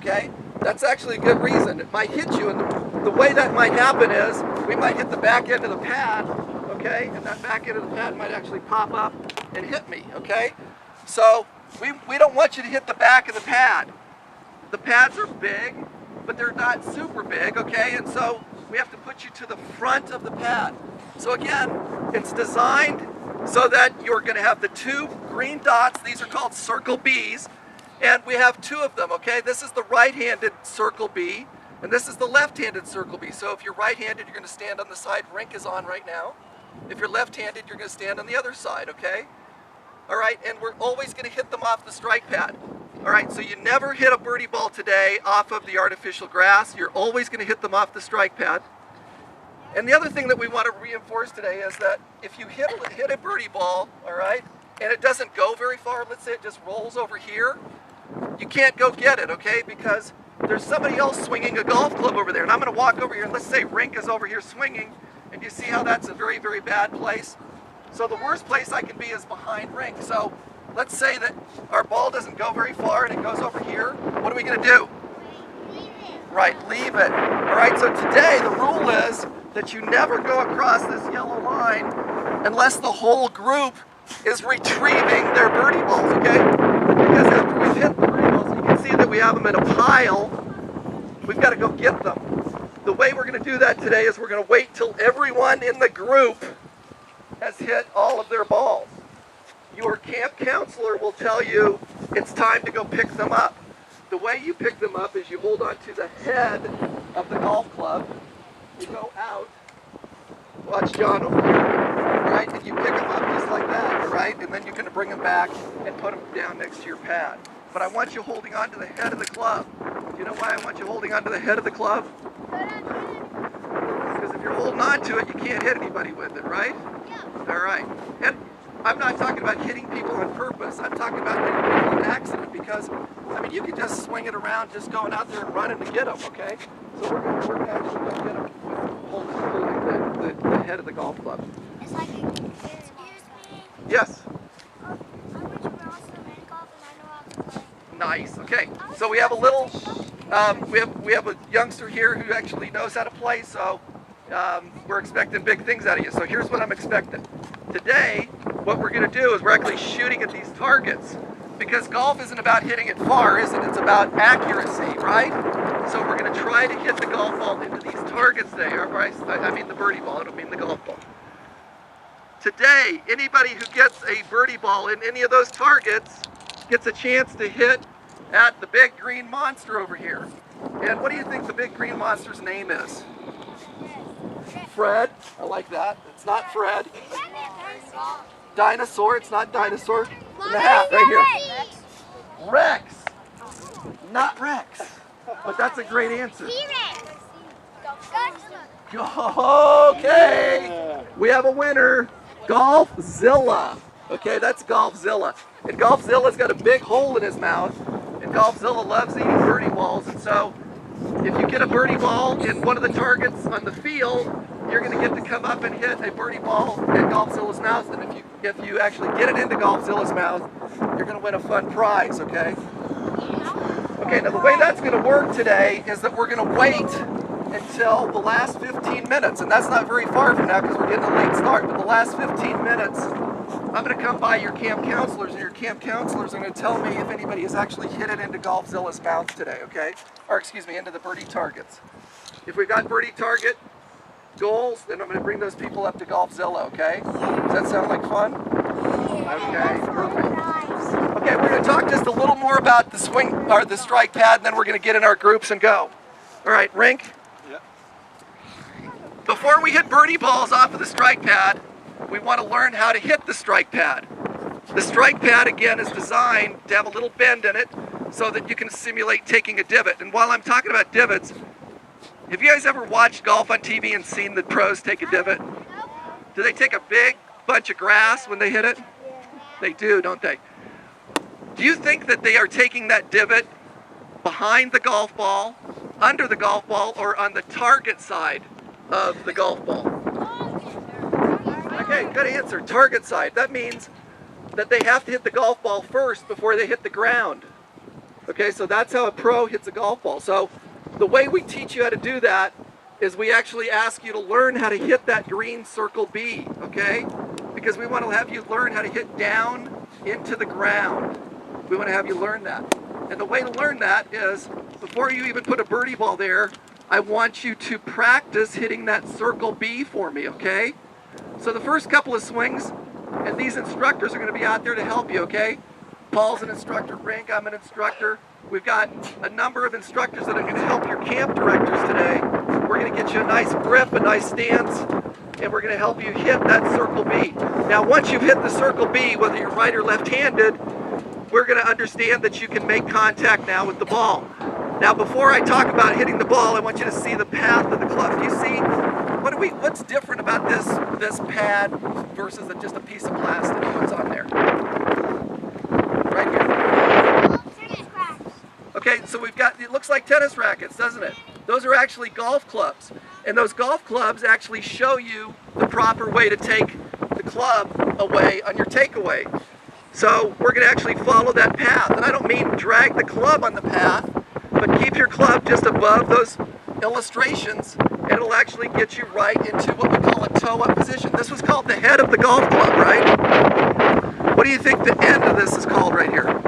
okay? That's actually a good reason. It might hit you, and the way that might happen is we might hit the back end of the pad, okay? And that back end of the pad might actually pop up and hit me, okay? So we don't want you to hit the back of the pad. The pads are big, but they're not super big, okay? And so we have to put you to the front of the pad. So again, it's designed so that you're going to have the two green dots. These are called circle Bs, and we have two of them, okay? This is the right-handed circle B, and this is the left-handed circle B. So if you're right-handed, you're going to stand on the side Rink is on right now. If you're left-handed, you're going to stand on the other side, okay? All right, and we're always going to hit them off the strike pad. All right, so you never hit a birdie ball today off of the artificial grass. You're always going to hit them off the strike pad. And the other thing that we want to reinforce today is that if you hit a birdie ball, all right, and it doesn't go very far, let's say it just rolls over here, you can't go get it, okay, because there's somebody else swinging a golf club over there. And I'm going to walk over here, and let's say Rink is over here swinging, and you see how that's a very, very bad place? So the worst place I can be is behind Rink. So let's say that our ball doesn't go very far and it goes over here. What are we going to do? Leave it. Right, leave it. All right, so today the rule is that you never go across this yellow line unless the whole group is retrieving their birdie balls, okay? Because after we've hit the birdie balls, you can see that we have them in a pile. We've got to go get them. The way we're going to do that today is we're going to wait till everyone in the group has hit all of their balls. Your camp counselor will tell you it's time to go pick them up. The way you pick them up is you hold on to the head of the golf club, you go out, watch John over here, right, and you pick them up just like that, right, and then you're going to bring them back and put them down next to your pad. But I want you holding on to the head of the club. Do you know why I want you holding on to the head of the club? Because if you're holding on to it, you can't hit anybody with it, right? Yeah. All right. And I'm not talking about hitting people on purpose. I'm talking about hitting people on accident because, I mean, you can just swing it around just going out there and running to get them, okay? So we're going to actually go get them holding the head of the golf club. It's like, excuse me. Yes? I went to Boston and golf and I know how to play. Nice. Okay. So we have a little, we have a youngster here who actually knows how to play, so we're expecting big things out of you. So here's what I'm expecting. Today, what we're going to do is we're actually shooting at these targets because golf isn't about hitting it far, is it? It's about accuracy, right? So we're going to try to hit the golf ball into these targets there. Right? I mean the birdie ball, I don't mean the golf ball. Today, anybody who gets a birdie ball in any of those targets gets a chance to hit at the big green monster over here. And what do you think the big green monster's name is? Fred. I like that. It's not Fred. Dinosaur. It's not dinosaur. In the hat right here. Rex. Not Rex. But that's a great answer. Okay. We have a winner. Golfzilla. Okay, that's Golfzilla. And Golfzilla's got a big hole in his mouth. And Golfzilla loves eating birdie balls. And so if you get a birdie ball in one of the targets on the field, you're going to get to come up and hit a birdie ball at Golfzilla's mouth. And if you actually get it into Golfzilla's mouth, you're going to win a fun prize, okay? Okay, now the way that's going to work today is that we're going to wait until the last 15 minutes. And that's not very far from now because we're getting a late start. But the last 15 minutes, I'm going to come by your camp counselors, and your camp counselors are going to tell me if anybody has actually hit it into Golfzilla's mouth today, okay? Or excuse me, into the birdie targets. If we've got birdie target goals, then I'm going to bring those people up to Golfzilla, okay? Does that sound like fun? Okay, perfect. Okay, we're going to talk just a little more about the swing or the strike pad, and then we're going to get in our groups and go. All right, Rink? Yeah. Before we hit birdie balls off of the strike pad, we want to learn how to hit the strike pad. The strike pad, again, is designed to have a little bend in it so that you can simulate taking a divot. And while I'm talking about divots, have you guys ever watched golf on TV and seen the pros take a divot? Do they take a big bunch of grass when they hit it? They do, don't they? Do you think that they are taking that divot behind the golf ball, under the golf ball, or on the target side of the golf ball? Okay, good answer. Target side. That means that they have to hit the golf ball first before they hit the ground. Okay, so that's how a pro hits a golf ball. So the way we teach you how to do that is we actually ask you to learn how to hit that green circle B, okay? Because we want to have you learn how to hit down into the ground. We want to have you learn that. And the way to learn that is, before you even put a birdie ball there, I want you to practice hitting that circle B for me, okay? So the first couple of swings, and these instructors are going to be out there to help you, okay? Paul's an instructor, Rink, I'm an instructor. We've got a number of instructors that are going to help your camp directors today. We're going to get you a nice grip, a nice stance, and we're going to help you hit that circle B. Now, once you've hit the circle B, whether you're right or left-handed, we're going to understand that you can make contact now with the ball. Now, before I talk about hitting the ball, I want you to see the path of the club. Do you see? What's different about this pad versus just a piece of plastic? What's on there? Right here. Okay, so we've got, it looks like tennis rackets, doesn't it? Those are actually golf clubs. And those golf clubs actually show you the proper way to take the club away on your takeaway. So we're going to actually follow that path. And I don't mean drag the club on the path, but keep your club just above those illustrations, and it'll actually get you right into what we call a toe-up position. This was called the head of the golf club, right? What do you think the end of this is called right here?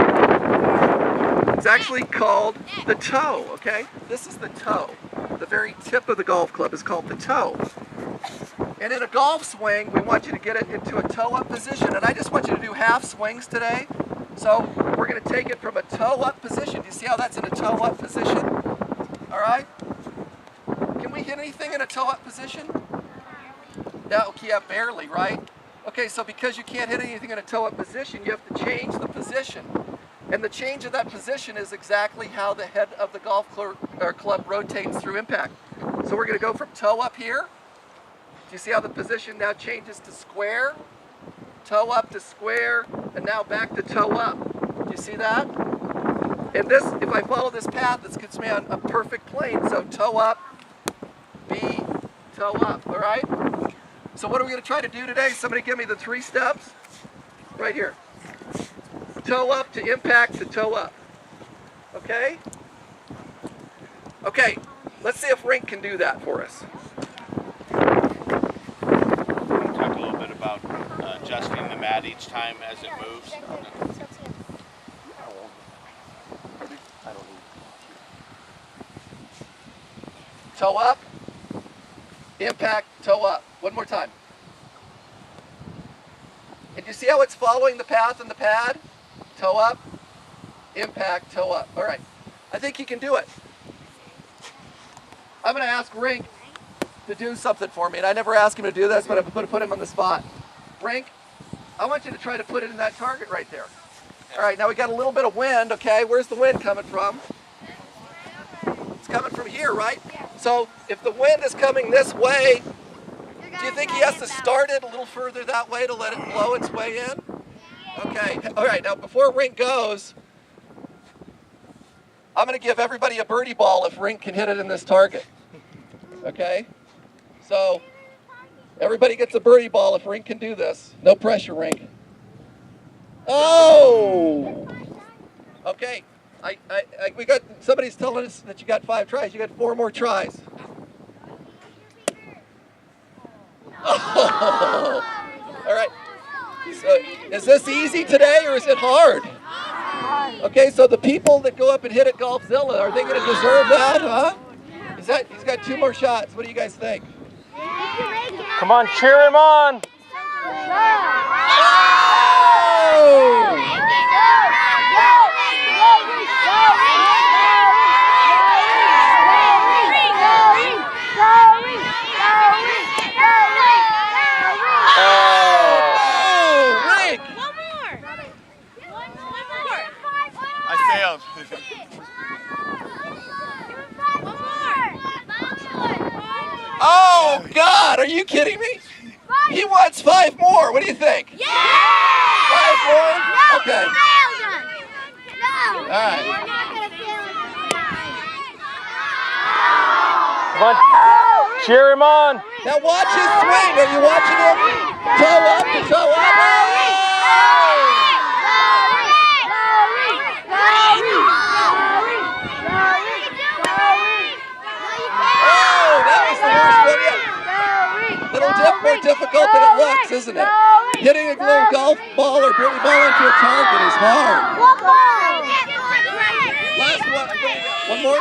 It's actually called the toe, okay? This is the toe. The very tip of the golf club is called the toe. And in a golf swing, we want you to get it into a toe-up position. And I just want you to do half swings today. So we're going to take it from a toe-up position. Do you see how that's in a toe-up position? All right? Can we hit anything in a toe-up position? No, yeah, barely, right? Okay, so because you can't hit anything in a toe-up position, you have to change the position. And the change of that position is exactly how the head of the golf club rotates through impact. So we're going to go from toe-up here. Do you see how the position now changes to square? Toe up to square, and now back to toe up. Do you see that? And this, if I follow this path, this gets me on a perfect plane. So toe up, B, toe up, all right? So what are we going to try to do today? Somebody give me the 3 steps. Right here. Toe up to impact to toe up. Okay? Okay, let's see if Rink can do that for us. Talk a little bit about adjusting the mat each time as it moves. Toe up, impact, toe up. One more time. And you see how it's following the path in the pad? Toe up, impact, toe up. All right, I think he can do it. I'm going to ask Rink to do something for me, and I never ask him to do this, but I'm going to put him on the spot. Rink, I want you to try to put it in that target right there. All right, now we got a little bit of wind, okay? Where's the wind coming from? It's coming from here, right? So if the wind is coming this way, do you think he has to start it a little further that way to let it blow its way in? Okay, all right, now before Rink goes, I'm going to give everybody a birdie ball if Rink can hit it in this target. Okay? So everybody gets a birdie ball if Rink can do this. No pressure, Rink. Oh! Okay, we got, somebody's telling us that you got 5 tries. You got 4 more tries. Oh! All right. So, is this easy today or is it hard? Okay, so the people that go up and hit at Golfzilla, are they going to deserve that, huh? He's got 2 more shots. What do you guys think? Come on, cheer him on! Oh! Oh, God, are you kidding me? He wants 5 more. What do you think? Yeah! 5 more? No, okay. No. All right. Come on, cheer him on! Now watch his swing. Are you watching him? Toe up to toe up. Oh! more difficult than it looks, isn't it? Hitting a little golf ball or billy ball into a target is hard. Last one. One more?